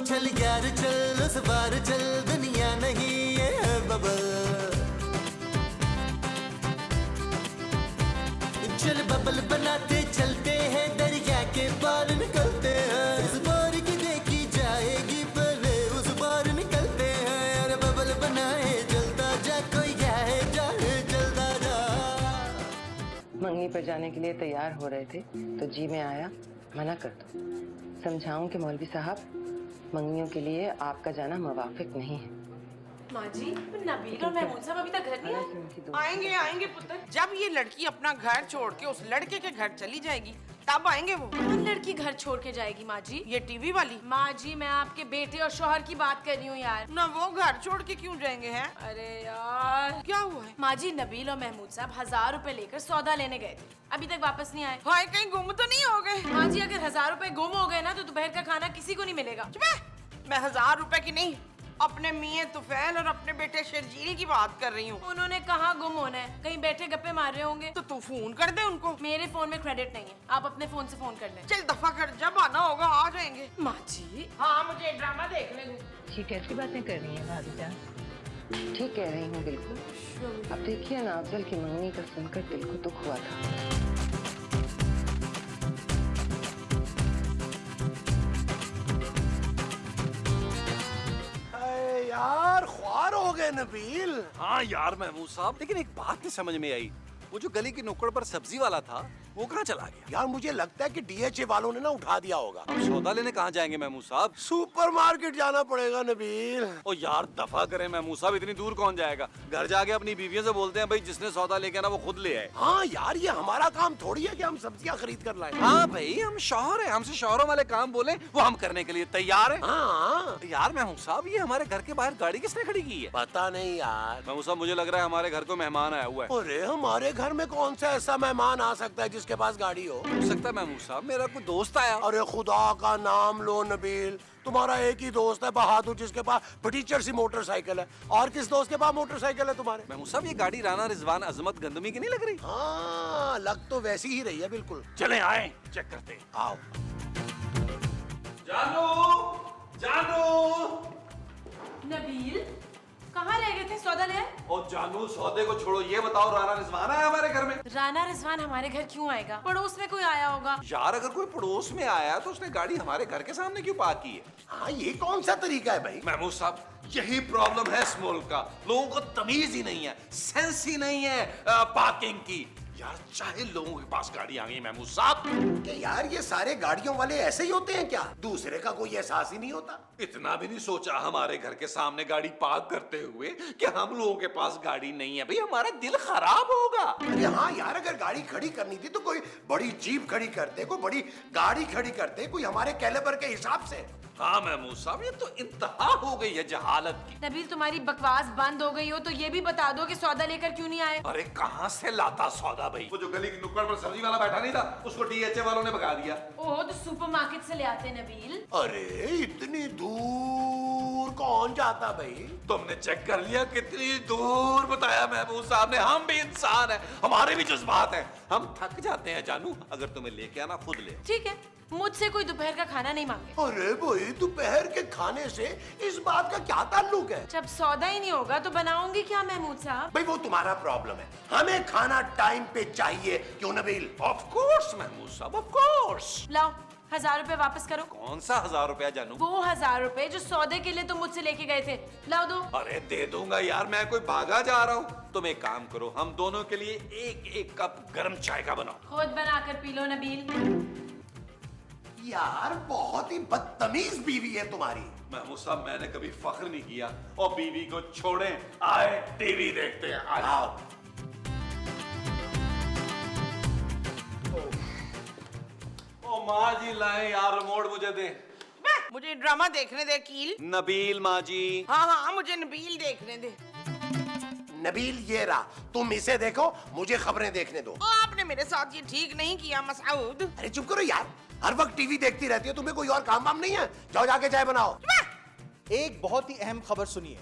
चल यार चल, उस बार चल, दुनिया नहीं ये है बबल। चल बबल बनाते चलते हैं, दरिया के पार निकलते हैं। इस बार की देखी जाएगी पहले उस बार निकलते हैं। यार बबल बनाए जलता जा, कोई जाए जाए जलता जा। मंगनी पर जाने के लिए तैयार हो रहे थे तो जी में आया मना कर दो। समझाऊं कि मौलवी साहब मंगनियों के लिए आपका जाना मुवाफिक नहीं है। माँ जी, नबील और महमूद साहब अभी तक घर नहीं आए। आएंगे आएंगे पुत्र, जब ये लड़की अपना घर छोड़ के उस लड़के के घर चली जाएगी तब आएंगे वो। कौन लड़की घर छोड़ के जाएगी माँ जी? ये टीवी वाली। माँ जी, मैं आपके बेटे और शौहर की बात कर रही हूँ यार। ना वो घर छोड़ के क्यों जाएंगे हैं? अरे यार क्या हुआ है? माँ जी, नबील और महमूद साहब 1000 रुपए लेकर सौदा लेने गए थे, अभी तक वापस नहीं आए। हाय, कहीं गुम तो नहीं हो गए? माँ जी, अगर 1000 रुपए गुम हो गए ना तो दोपहर का खाना किसी को नहीं मिलेगा। मैं 1000 रुपए की नहीं, अपने मियां तुफैल और अपने बेटे शर्जील की बात कर रही हूँ। उन्होंने कहाँ गुम होना है, कहीं बैठे गप्पे मार रहे होंगे। तो तू फोन कर दे उनको। मेरे फोन में क्रेडिट नहीं है, आप अपने फोन से फोन कर लें। चल दफा कर, जब आना होगा आ जाएंगे। माँ जी, हाँ, मुझे ड्रामा देखने दो। ये कैसी बातें कर रही हैं भाभी जान? ठीक कह रही हूँ बिल्कुल। अब देखिए ना, अफजल की मंगनी का सुनकर दिल को दुख हुआ था। यार ख्वार हो गए नबील। हाँ यार महमूद साहब, लेकिन एक बात नहीं समझ में आई, वो जो गली की नुक्कड़ पर सब्जी वाला था वो कहाँ चला गया? यार मुझे लगता है कि डीएचए वालों ने ना उठा दिया होगा। अब सौदा लेने कहाँ जाएंगे महमूद साहब? सुपरमार्केट जाना पड़ेगा नबील। ओ यार दफा करें महमूद साहब, इतनी दूर कौन जाएगा? घर जाके अपनी बीवियों से बोलते हैं भाई जिसने सौदा लेके ना वो खुद ले आए। हाँ यार, ये हमारा काम थोड़ी है कि हम सब्जियां खरीद कर लाएं। हाँ भाई, हम शौहर हैं, हमसे शौहरों वाले काम बोले वो हम करने के लिए तैयार हैं। हाँ यार महमूद साहब, ये हमारे घर के बाहर गाड़ी किसने खड़ी की है? पता नहीं यार। महमूद साहब, मुझे लग रहा है हमारे घर को मेहमान आया हुआ है। अरे हमारे घर में कौन सा ऐसा मेहमान आ सकता है जिसके पास गाड़ी हो सकता है महमूद साहब मेरा कोई दोस्त आया। अरे खुदा का नाम लो नबील, तुम्हारा एक ही दोस्त है बहादुर जिसके पास फटीचर सी मोटरसाइकिल है। और किस दोस्त के पास मोटरसाइकिल है तुम्हारे? महमूद साहब, ये गाड़ी राना रिजवान अजमत गंदमी की नहीं लग रही? हाँ, लग तो वैसी ही रही है बिल्कुल। चले आए चेक करते हैं। आओ। जानू जानू। नबील कहाँ रह गए थे? सौदा ले आए? और जानू, सौदे को छोड़ो, ये बताओ राना रिजवान आया हमारे घर में? राना रिजवान हमारे घर क्यों आएगा? पड़ोस में कोई आया होगा। यार अगर कोई पड़ोस में आया तो उसने गाड़ी हमारे घर के सामने क्यों पार्क की है? हाँ, ये कौन सा तरीका है भाई? महमूद साहब, यही प्रॉब्लम है इस मुल्क का, लोगों को तमीज ही नहीं है, सेंस ही नहीं है पार्किंग की। यार चाहे लोगों के पास गाड़ी आ गई महमूद साहब। कि यार ये सारे गाड़ियों वाले ऐसे ही होते हैं क्या? दूसरे का कोई एहसास ही नहीं होता। इतना भी नहीं सोचा हमारे घर के सामने गाड़ी पार्क करते हुए कि हम लोगों के पास गाड़ी नहीं है? भाई हमारा दिल खराब होगा। अरे हाँ यार, अगर गाड़ी खड़ी करनी थी तो कोई बड़ी जीप खड़ी करते, कोई बड़ी गाड़ी खड़ी करते, कोई हमारे कैलिबर के हिसाब से। हाँ महमूद साहब, ये तो इंतहा हो गई है जहालत की। नबील, तुम्हारी बकवास बंद हो गई हो तो ये भी बता दो कि सौदा लेकर क्यों नहीं आए? अरे कहाँ से लाता सौदा भाई? वो जो गली की नुक्कड़ पर सब्जी वाला बैठा नहीं था, उसको डीएचए वालों ने भगा दिया। ओह, तो सुपरमार्केट से ले आते नबील। अरे इतनी दूर कौन जाता भाई? तुमने चेक कर लिया कितनी दूर बताया महमूद साहब ने? हम भी इंसान हैं, हमारे भी जज्बात हैं, हम थक जाते हैं जानू। अगर तुम्हें लेके आना खुद ले। ठीक है, मुझसे कोई दोपहर का खाना नहीं मांगे। अरे भाई, दोपहर के खाने से इस बात का क्या ताल्लुक है? जब सौदा ही नहीं होगा तो बनाऊंगी क्या महमूद साहब? भाई वो तुम्हारा प्रॉब्लम है, हमें खाना टाइम पे चाहिए, क्यों नबील? ऑफ कोर्स महमूद साहब, ऑफ कोर्स। लाओ 1000 रुपए वापस करो। कौन सा 1000 रुपया जानू? वो 1000 रुपए जो सौदे के लिए तुम मुझसे लेके गए थे, लाओ दो। अरे दे दूंगा यार, मैं कोई भागा जा रहा हूँ? तुम एक काम करो, हम दोनों के लिए एक एक कप गर्म चाय का बनाओ। खुद बनाकर पी लो नबील। यार बहुत ही बदतमीज बीवी है तुम्हारी। महमूद साहब, मैंने कभी फख्र नहीं किया, और बीवी को छोड़ें, आए टीवी देखते हैं। आओ। ओ माँ जी लाए यार, रिमोट मुझे दे। मुझे ड्रामा देखने दे कील। नबील माँ जी। हाँ हाँ, मुझे नबील देखने दे। नबील ये रहा, तुम इसे देखो, मुझे खबरें देखने दो। आपने मेरे साथ ये ठीक नहीं किया मसऊद। अरे चुप करो यार, हर वक्त टीवी देखती रहती है, तुम्हें कोई और काम वाम नहीं है? जाओ जाके चाय बनाओ। एक बहुत ही अहम खबर सुनिए।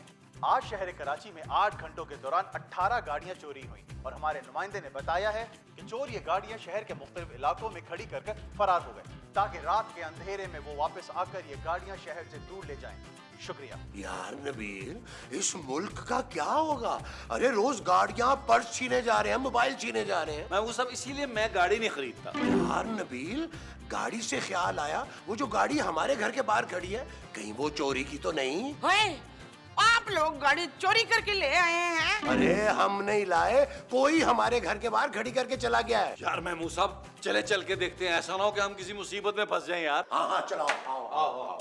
आज शहर कराची में 8 घंटों के दौरान 18 गाड़ियां चोरी हुई और हमारे नुमाइंदे ने बताया है कि चोर ये गाड़ियां शहर के मुख्तलिफ इलाकों में खड़ी कर फरार हो गए। ताकि रात के अंधेरे में वो वापस आकर ये गाड़ियां शहर से दूर ले जाएं। शुक्रिया। यार नबील, इस मुल्क का क्या होगा? अरे रोज गाड़ियां पर्स छीने जा रहे हैं, मोबाइल छीने जा रहे हैं। मैं वो सब इसीलिए मैं गाड़ी नहीं खरीदता। यार नबील, गाड़ी से ख्याल आया, वो जो गाड़ी हमारे घर के बाहर खड़ी है, कहीं वो चोरी की तो नहीं? ओए, आप लोग गाड़ी चोरी करके ले आए हैं? अरे हम नहीं लाए, कोई हमारे घर के बाहर खड़ी करके चला गया है। यार महमूद साहब, चले चल के देखते हैं, ऐसा ना हो कि हम किसी मुसीबत में फंस जाएं यार। हाँ हाँ चलाओ, आओ आओ आओ।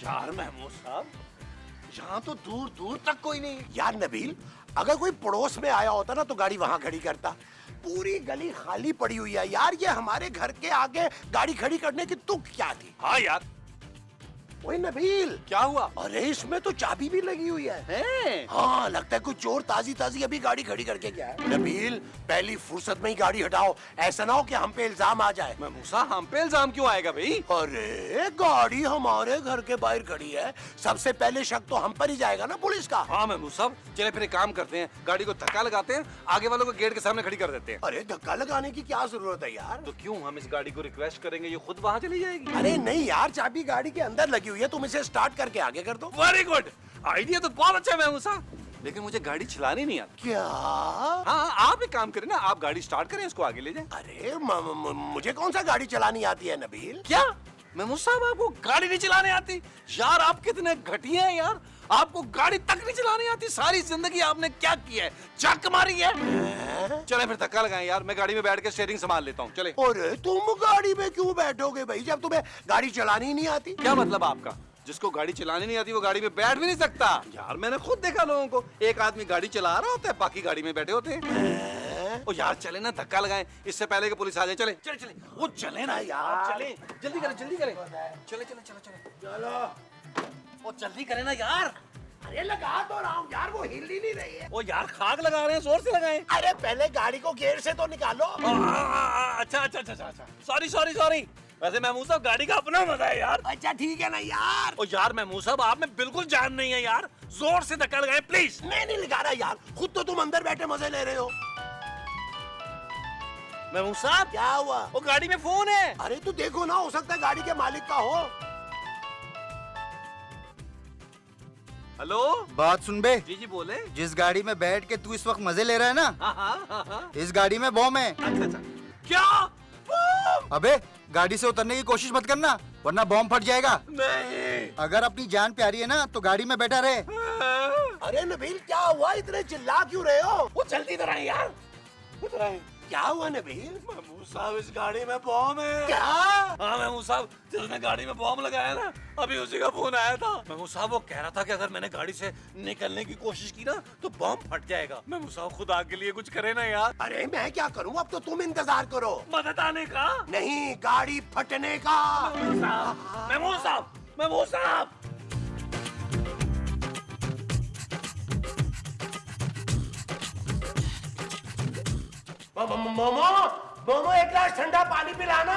यार महमूद साहब, यहाँ तो दूर दूर तक कोई नहीं। यार नबील, अगर कोई पड़ोस में आया होता ना तो गाड़ी वहां खड़ी करता। पूरी गली खाली पड़ी हुई है यार, ये हमारे घर के आगे गाड़ी खड़ी करने की तुक क्या थी? हाँ यार। ओए नबील, क्या हुआ? अरे इसमें तो चाबी भी लगी हुई है। हैं? हाँ, लगता है कुछ चोर ताजी ताजी अभी गाड़ी खड़ी करके गया है। नबील, पहली फुर्सत में ही गाड़ी हटाओ, ऐसा ना हो कि हम पे इल्जाम आ जाए। महमूद साहब, हम पे इल्जाम क्यों आएगा भाई? अरे गाड़ी हमारे घर के बाहर खड़ी है, सबसे पहले शक तो हम पर ही जाएगा ना पुलिस का। हाँ महमूद साहब, चले फिर एक काम करते हैं, गाड़ी को धक्का लगाते हैं, आगे वालों को गेट के सामने खड़ी कर देते हैं। अरे धक्का लगाने की क्या जरूरत है यार? तो क्यों हम इस गाड़ी को रिक्वेस्ट करेंगे, ये खुद वहाँ चली जाएगी? अरे नहीं यार, चाबी गाड़ी के अंदर लगी हुई है, तुम इसे स्टार्ट करके आगे कर दो। वेरी गुड, आइडिया तो बहुत अच्छा है महमूद साहब, लेकिन मुझे गाड़ी चलानी नहीं आती। क्या? हाँ, आप एक काम करें ना, आप गाड़ी स्टार्ट करें, इसको आगे ले जाएं। अरे मुझे कौन सा गाड़ी चलानी आती है नबील? क्या महमूद साहब, आपको गाड़ी नहीं चलाने आती? यार आप कितने घटिया हैं यार, आपको गाड़ी तक नहीं चलानी आती। सारी जिंदगी आपने क्या किया है? चक मारी है। चले फिर धक्का लगाएं यार, मैं गाड़ी में बैठ के स्टीयरिंग संभाल लेता हूँ। चले। अरे तुम गाड़ी में क्यों बैठोगे भाई, जब तुम्हें गाड़ी चलानी ही नहीं आती? क्या मतलब आपका? जिसको गाड़ी चलानी नहीं आती वो गाड़ी में बैठ भी नहीं सकता। यार मैंने खुद देखा लोगों को, एक आदमी गाड़ी चला रहा होता है, बाकी गाड़ी में बैठे होते हैं। ओ यार चले ना, धक्का लगाएं इससे पहले कि पुलिस आ जाए। चले चले चले, वो चले ना यार, चले जल्दी करें, जल्दी करें, चले चले चले चले चलो, ओ जल्दी करें ना यार। अरे लगा तो रहा हूँ यार, वो हिल ही नहीं रही है। ओ यार खाक लगा रहे हैं, जोर से लगाएं। अरे पहले गाड़ी को गियर से तो निकालो। अच्छा अच्छा अच्छा अच्छा, सॉरी सॉरी सॉरी। वैसे महमूद साहब, गाड़ी का अपना मजा है यार। अच्छा ठीक है ना यार। ओ यार महमूद साहब, आप में बिल्कुल जान नहीं है यार, जोर से धक्का लगाएं प्लीज। मैं नहीं लगा रहा यार, खुद तो तुम अंदर बैठे मजे ले रहे हो। महमूद साहब, क्या हुआ? वो गाड़ी में फोन है। अरे तू देखो ना, हो सकता है गाड़ी के मालिक का हो। हेलो, बात सुन बे, जी जी बोले। जिस गाड़ी में बैठ के तू इस वक्त मजे ले रहा है ना, हाँ। इस गाड़ी में बॉम्ब है। अच्छा अच्छा, क्या? अबे गाड़ी से उतरने की कोशिश मत करना, वरना बॉम्ब फट जाएगा। नहीं। अगर अपनी जान प्यारी है ना तो गाड़ी में बैठा रहे। अरे नबील क्या हुआ, इतने चिल्ला क्यों रहे हो? वो जल्दी इधर आए यार, इधर आए। क्या हुआ नबील? महमूद साहब, इस गाड़ी में बॉम्ब है। क्या? हाँ महमूद साहब, जिसने गाड़ी में बॉम्ब लगाया ना, अभी उसी का फोन आया था। महमूद साहब वो कह रहा था कि अगर मैंने गाड़ी से निकलने की कोशिश की ना तो बॉम्ब फट जाएगा। महमूद साहब खुदा के लिए कुछ करे ना यार। अरे मैं क्या करूँ, अब तो तुम इंतजार करो। मदद आने का नहीं, गाड़ी फटने का। महमूद साहब, महमूद साहब। मोमो एक गिलास ठंडा पानी पिलाना।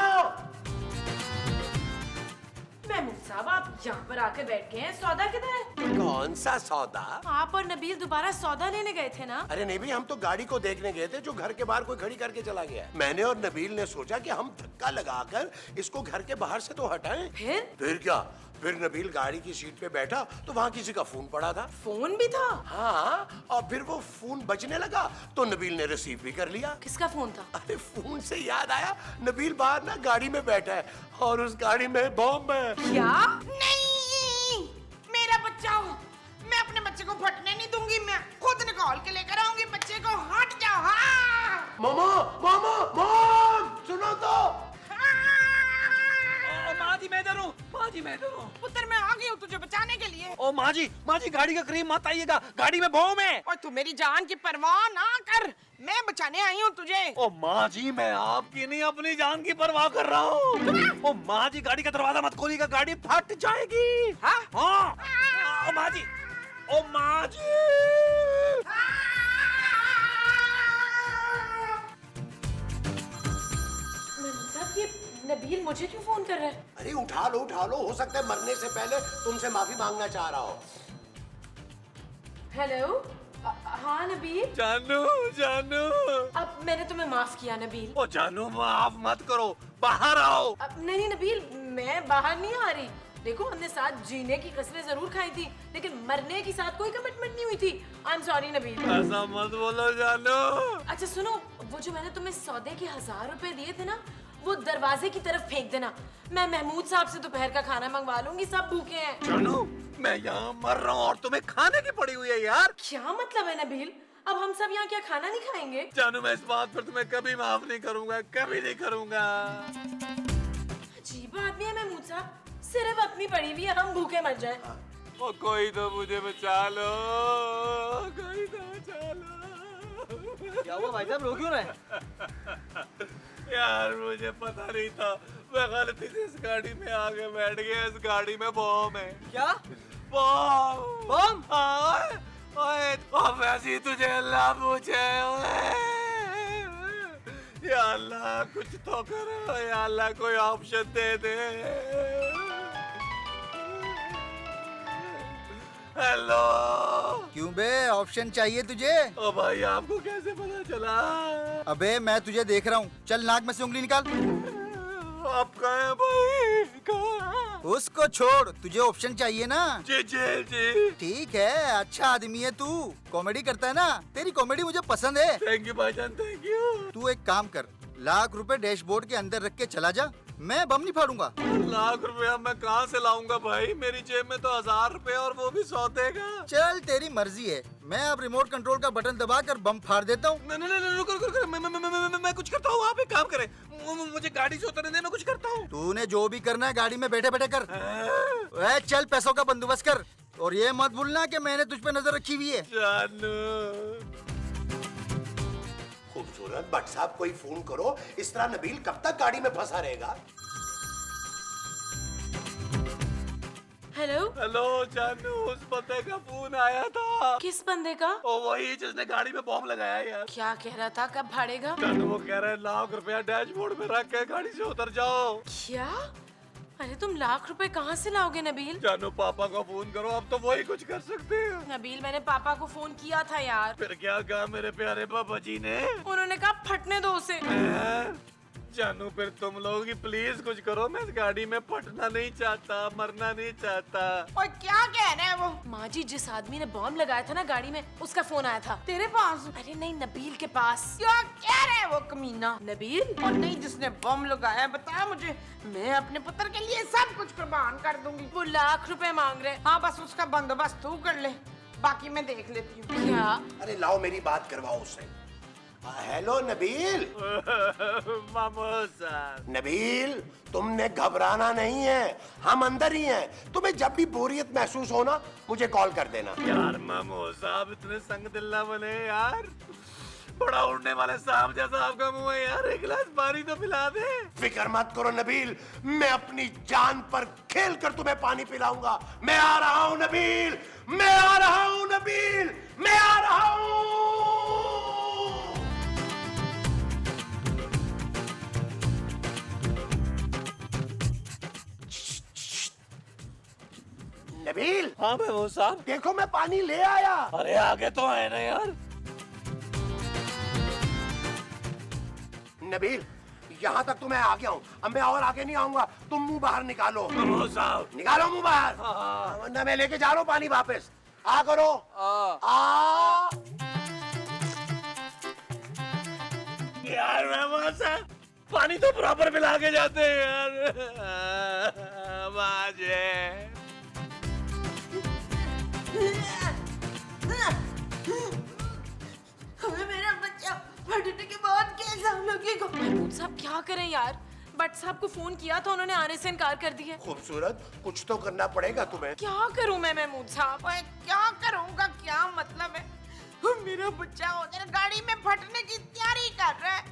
महमूद साहब, आप यहाँ पर आके बैठ गए हैं, सौदा किधर है? कौन सा सौदा? आप और नबील दोबारा सौदा लेने गए थे ना? अरे नहीं भाई, हम तो गाड़ी को देखने गए थे जो घर के बाहर कोई खड़ी करके चला गया है। मैंने और नबील ने सोचा कि हम धक्का लगाकर इसको घर के बाहर से तो हटाएं। फिर क्या, फिर नबील गाड़ी की सीट पे बैठा तो वहाँ किसी का फोन पड़ा था। फोन भी था? हाँ, और फिर वो फोन बजने लगा तो नबील ने रिसीव भी कर लिया। किसका फोन था? अरे फोन से याद आया, नबील बाहर ना गाड़ी में बैठा है और उस गाड़ी में बॉम्ब है। क्या? नहीं, मेरा बच्चा हो, मैं अपने बच्चे को फटने नहीं दूंगी, मैं खुद निकाल के लेकर आऊंगी बच्चे को। हट जाओ। हाँ। मोमो मोमो मोम, सुनो तो। माँ जी मैं इधर हूँ, माँ जी मैं इधर हूँ। पुत्र मैं आ गई हूँ तुझे बचाने के लिए। ओ माँ जी गाड़ी के करीब मत आइएगा, गाड़ी में बॉम्ब है। और तू मेरी जान की परवाह ना कर, मैं बचाने आई हूँ तुझे। ओ माँ जी, मैं आपकी नहीं अपनी जान की परवाह कर रहा हूँ। ओ माँ जी, गाड़ी का दरवाजा मत खोलिएगा, गाड़ी फट जाएगी। हाँ? हाँ। ओ माँ जी, ओ माँ जी। महमूद साहब, ये नबील मुझे क्यों फोन कर रहा है? अरे उठा लो, हो सकता है मरने से पहले तुमसे माफी मांगना चाह रहा हो। हेलो। हाँ नबील। जानू जानू। अब मैंने तुम्हें माफ किया नबील। ओ जानू माफ मत करो, बाहर आओ। नहीं नबील, मैं बाहर नहीं आ रही। देखो हमने साथ जीने की कसमें जरूर खाई थी, लेकिन मरने की साथ कोई कमिटमेंट नहीं हुई थी। I am sorry Nabeel. ऐसा मत बोलो जानू। अच्छा सुनो, वो जो मैंने तुम्हें सौदे के 1000 रुपए दिए थे ना, वो दरवाजे की तरफ फेंक देना। मैं महमूद साहब से दोपहर का खाना मंगवा लूंगी, सब भूखे हैं। जानू मैं यहाँ मर रहा हूँ और तुम्हें खाने की पड़ी हुई है यार। क्या मतलब है नबील? अब हम सब यहाँ क्या खाना नहीं खाएंगे? जानू मैं इस बात पर तुम्हें कभी माफ नहीं करूंगा, कभी नहीं करूंगा। अजीब आदमी है महमूद साहब, सिर्फ अपनी पड़ी हुई है, हम भूखे मर जाए। ओ कोई तो मुझे बचा लो, कोई तो बचा लो। क्या हुआ भाई साहब, रो क्यों रहे? यार मुझे पता नहीं था, मैं गलती से इस गाड़ी में आके बैठ गया। इस गाड़ी में बॉम्ब है। क्या बॉम्ब? बॉम्ब? हाँ, ओए अब ऐसी तुझे अल्लाह पूछे। या अल्लाह कुछ तो करो, या अल्लाह कोई ऑप्शन दे दे। हेलो। क्यों बे, ऑप्शन चाहिए तुझे? ओ भाई आपको कैसे पता चला? अबे मैं तुझे देख रहा हूँ, चल नाक में से उंगली निकाल। आप कहाँ हैं भाई? कहाँ? उसको छोड़, तुझे ऑप्शन चाहिए ना? जी जी जी। ठीक है, अच्छा आदमी है तू, कॉमेडी करता है ना, तेरी कॉमेडी मुझे पसंद है। थैंक यू भाईजान, थैंक यू। तू एक काम कर, लाख रुपए डैशबोर्ड के अंदर रख के चला जा, मैं बम नहीं फाड़ूंगा। लाख रुपया मैं कहाँ से लाऊंगा भाई? मेरी जेब में तो 1000 रुपए और वो भी सौदे का। चल तेरी मर्जी है, मैं अब रिमोट कंट्रोल का बटन दबाकर बम फाड़ देता हूँ। नहीं नहीं नहीं, रुको रुको रुको, मैं कुछ करता हूँ, आप एक काम करें, मुझे गाड़ी से उतरने दे, मैं कुछ करता हूँ। तूने जो भी करना है गाड़ी में बैठे बैठे कर। ए, चल पैसों का बंदोबस्त कर, और ये मत भूलना कि मैंने तुझ पे नजर रखी हुई है। जानू। खूबसूरत भट्ट साहब, कोई फोन करो, इस तरह नबील कब तक गाड़ी में फंसा रहेगा? हेलो। हेलो जानू, उस बंदे का फोन आया था। किस बंदे का? ओ वही जिसने गाड़ी में बॉम्ब लगाया यार। क्या कह रहा था, कब भाड़ेगा? जानू वो कह रहा है लाख रुपया डैशबोर्ड में रख के गाड़ी से उतर जाओ। क्या? अरे तुम लाख रुपए कहाँ से लाओगे नबील? जानू पापा को फोन करो, अब तो वही कुछ कर सकते हैं। नबील मैंने पापा को फोन किया था यार। फिर क्या कहा मेरे प्यारे पापा जी ने? उन्होंने कहा फटने दो उसे। जानू फिर तुम लोग ही प्लीज कुछ करो, मैं इस गाड़ी में फटना नहीं चाहता, मरना नहीं चाहता। और क्या कह रहे हैं वो? माँ जी, जिस आदमी ने बॉम्ब लगाया था ना गाड़ी में, उसका फोन आया था। तेरे पास? अरे नहीं, नबील के पास। क्या कह रहे हैं वो कमीना? नबील? और नहीं, जिसने बम लगाया बताया मुझे, मैं अपने पुत्र के लिए सब कुछ कुर्बान कर दूंगी। वो लाख रुपए मांग रहे। हाँ बस उसका बंदोबस्त तू कर ले, बाकी मैं देख लेती हूँ। क्या? अरे लाओ मेरी बात करवाओ उससे। हेलो नबील। मामूसा। नबील, तुमने घबराना नहीं है, हम अंदर ही हैं। तुम्हें जब भी बोरियत महसूस हो ना, मुझे कॉल कर देना। यार मामू साहब इतने संग दिल ना बने यार, बड़ा उड़ने वाले सांप जैसा आपका मुंह है यार, एक गिलास पानी तो पिला दे। फिक्र मत करो नबील, मैं अपनी जान पर खेल कर तुम्हें पानी पिलाऊंगा। मैं आ रहा हूँ नबील, मैं आ रहा हूँ नबील, मैं आ रहा हूँ। नबील। हाँ मामू साहब। देखो मैं पानी ले आया। अरे आगे तो है ना यार। नबील, यहाँ तक तो मैं आ गया हूँ, अब मैं और आगे नहीं आऊंगा। तुम मुंह बाहर निकालो। मामू साहब। निकालो मुंह बाहर। वरना मैं लेके जा रहा हूँ पानी वापस। आ करो। आ। यार मामू साहब, पानी तो बराबर पिला के जाते हैं यार। बाजे। हमें मेरा बच्चा फटने के बाद कैसा लगेगा? महमूद साहब क्या करें यार, बट साहब को फोन किया था, उन्होंने आने से इनकार कर दिया। खूबसूरत, कुछ तो करना पड़ेगा तुम्हें। क्या करूं मैं महमूद साहब? ओए क्या करूंगा, क्या मतलब है? मेरा बच्चा उधर गाड़ी में फटने की तैयारी कर रहा है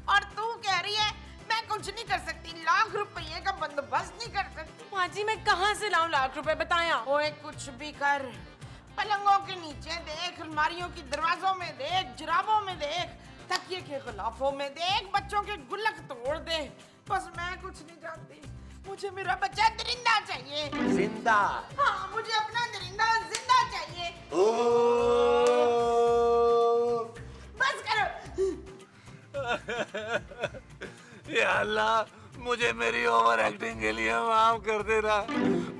और तू कह रही है मैं कुछ नहीं कर सकती, लाख रुपये का बंदोबस्त नहीं कर सकती। माँ जी मैं कहाँ से लाऊं लाख रुपए, बताया। ओए कुछ भी कर, पलंगों के नीचे देख, अलमारियों की दरवाजों में देख, जुराबों में देख, तकिए के गिलाफों में देख, बच्चों के गुल्लक तोड़ दे, बस मैं कुछ नहीं जानती। मुझे मेरा बच्चा दरिंदा चाहिए। जिंदा। हाँ, मुझे अपना दरिंदा जिंदा चाहिए। ओ बस करो। या अल्लाह, मुझे मेरी ओवर एक्टिंग के लिए माफ कर देना।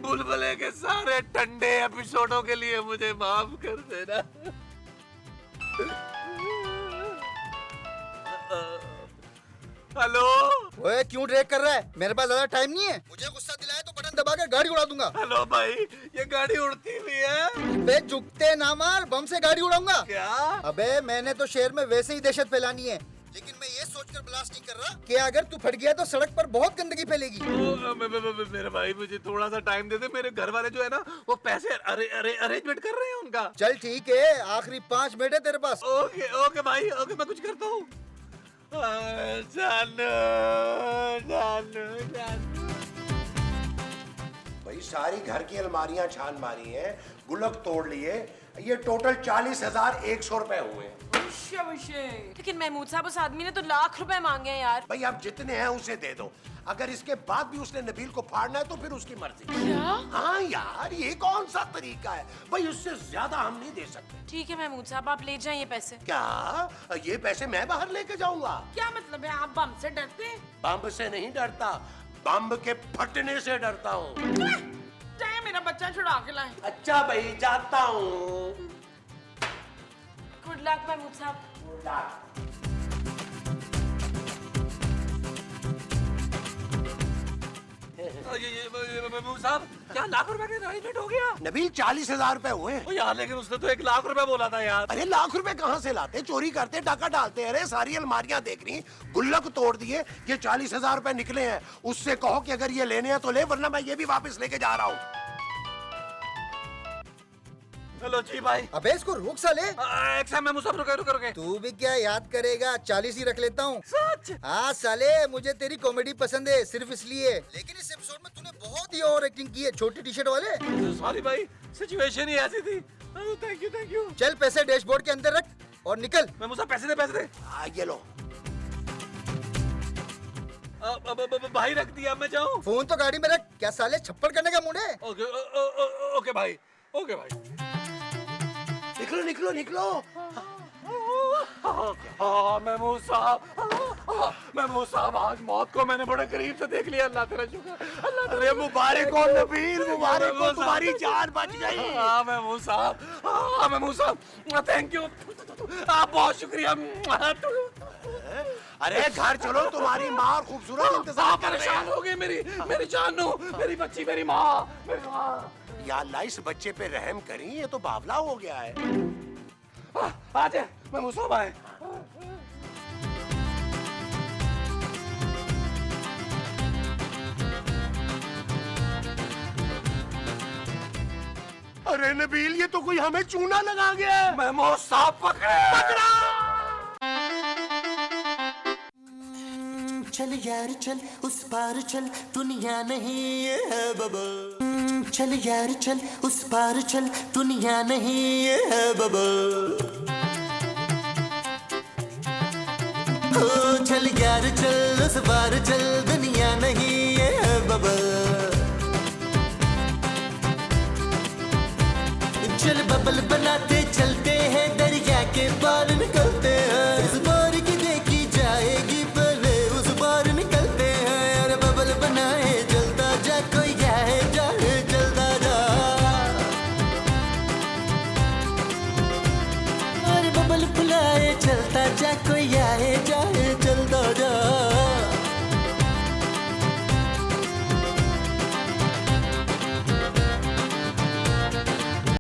बुलबुले के सारे ठंडे एपिसोडों के लिए मुझे माफ कर देना। हेलो। ओए क्यों ड्रैग कर रहा है? मेरे पास ज्यादा टाइम नहीं है। मुझे गुस्सा दिलाया तो बटन दबाकर गाड़ी उड़ा दूंगा। हेलो भाई, ये गाड़ी उड़ती भी है? बे झुकते ना मार, बम से गाड़ी उड़ाऊंगा। क्या? अबे मैंने तो शहर में वैसे ही दहशत फैलानी है, लेकिन मैं ये सोचकर ब्लास्ट नहीं कर रहा कि अगर तू फट गया तो सड़क पर बहुत गंदगी फैलेगी। मेरे भाई, मुझे थोड़ा सा टाइम दे दे। मेरे घर वाले जो है ना, वो पैसे अरेंजमेंट कर रहे हैं उनका। चल ठीक है, आखिरी 5 मिनट है तेरे पास। ओके ओके भाई, ओके, मैं कुछ करता हूँ। जानू जानू जानू। भाई सारी घर की अलमारियां छान मारी हैं, गुल्लक तोड़ लिए, ये टोटल 40,100 रुपए हुए। लेकिन महमूद साहब, उस आदमी ने तो लाख रुपए मांगे हैं यार। भाई आप जितने हैं उसे दे दो। अगर इसके बाद भी उसने नबील को फाड़ना है तो फिर उसकी मर्जी। क्या? हाँ यार, ये कौन सा तरीका है भाई? उससे ज्यादा हम नहीं दे सकते। ठीक है महमूद साहब, आप ले जाएं ये पैसे। क्या ये पैसे मैं बाहर लेके जाऊंगा? क्या मतलब है? आप बम से डरते हैं? बम से नहीं डरता, बम के फटने से डरता हूँ। चाहे मेरा बच्चा छुड़ा के लाए। अच्छा भाई, जाता हूँ। गुड लक महमूद साहब। साहब, क्या लाख रुपए का अरेंजमेंट हो गया? नबील 40,000 रुपए हुए। ओ यार, लेकिन उसने तो 1 लाख रुपए बोला था यार। अरे लाख रुपए कहाँ से लाते? चोरी करते, डाका डालते। अरे सारी अलमारियां देख रही, गुल्लक तोड़ दिए, ये 40,000 रुपए निकले हैं। उससे कहो कि अगर ये लेने हैं तो ले, वरना मैं ये भी वापस लेके जा रहा हूँ। हेलो जी भाई। अबे इसको रोक साले। एक सेकंड, मैं मुसाफिर रुके। तू भी क्या याद करेगा? 40 ही रख लेता हूँ। सच? हाँ साले, मुझे तेरी कॉमेडी पसंद है, सिर्फ इसलिए। लेकिन इस एपिसोड में तूने बहुत ही ओवर एक्टिंग की है, छोटी टी शर्ट वाले। सॉरी भाई, सिचुएशन ही ऐसी थी। Thank you. चल पैसे डैशबोर्ड के अंदर रख और निकल। मैं मुझे पैसे दे। ये लो। भाई रख दिया, मैं जाऊँ? फोन तो गाड़ी में रख। क्या साले छप्पड़ करने का मूड है? ओके भाई। निकलो। महमूद साहब, आज मौत को मैंने बड़े करीब से देख लिया। अल्लाह तेरा शुक्र। अरे मुबारक हो नबील, मुबारक हो, तुम्हारी जान बच गई। हाँ महमूद साहब, थैंक यू, आप बहुत शुक्रिया। अरे घर चलो, तुम्हारी माँ और खूबसूरत इंतजार कर रहे परेशान हैं। हो गई मेरी जानू, मेरी बच्ची, मेरी माँ। या अल्लाह, इस बच्चे पे रहम करी, ये तो बावला हो गया है। आजा, महमूद साहब आए। अरे नबील, ये तो कोई हमें चूना लगा गया है। महमूद साहब पकड़ा। चल यार चल, उस पार चल, दुनिया नहीं ये है बबल। चल यार चल, उस पार चल, दुनिया नहीं ये है बबल। हो चल यार चल, उस पार चल, दुनिया नहीं ये है बबल। चल बबल बनाते चलते हैं, दरिया के पार निकलते हैं। इस बार की देखी जाएगी, पहले उस बार निकलते हैं। यार बबल बनाए चलता जा, कोई जाए जाए चलता जा। और बबल फुलाए चलता जा, कोई